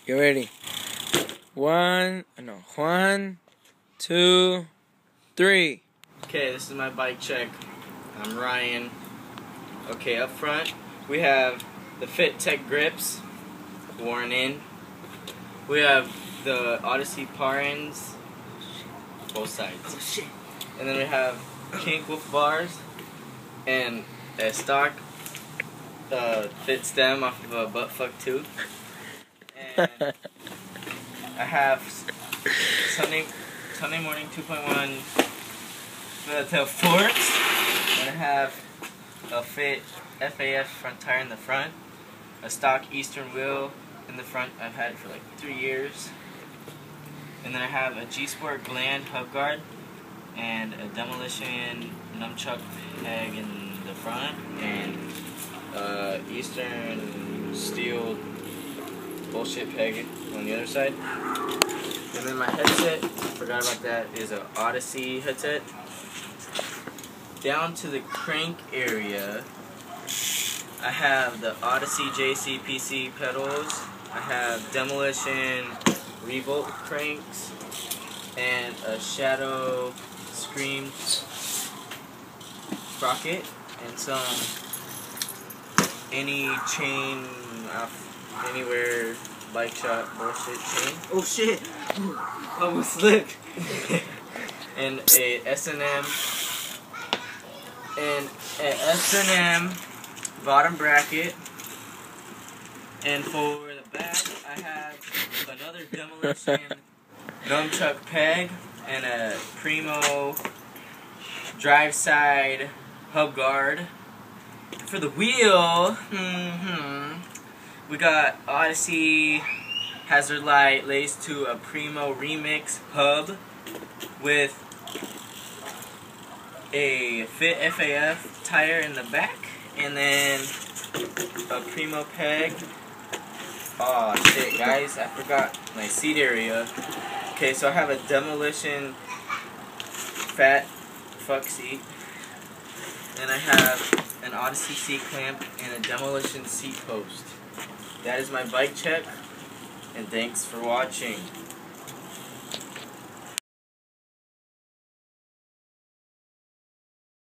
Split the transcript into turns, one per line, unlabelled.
Get ready. One, 2, 3.
Okay, this is my bike check. I'm Ryan. Okay, up front we have the Fit Tech grips worn in. We have the Odyssey Parins, both sides.
Oh shit.
And then we have Kink Wolf bars and a stock fit stem off of a buttfuck tooth. And I have Sunday morning 2.1 tail forks. And I have a Fit FAF front tire in the front, a stock Eastern wheel in the front. I've had it for like 3 years. And then I have a G-Sport Gland hub guard and a Demolition nunchuck peg in the front and Eastern steel bullshit peg on the other side. And then my headset, forgot about that, is an Odyssey headset. Down to the crank area, I have the Odyssey JCPC pedals. I have Demolition Revolt cranks and a Shadow Scream sprocket and some any chain anywhere bike shop bullshit chain. Oh shit! Almost slipped. And a S&M bottom bracket. And for the back, I have another Demolition nunchuck peg and a Primo drive side hub guard. For the wheel, we got Odyssey hazard light laced to a Primo Remix hub with a Fit FAF tire in the back, and then a Primo peg. Oh shit, guys, I forgot my seat area. Okay, so I have a Demolition fat fuck seat, and I have an Odyssey seat clamp and a Demolition seat post. That is my bike check, and thanks for watching.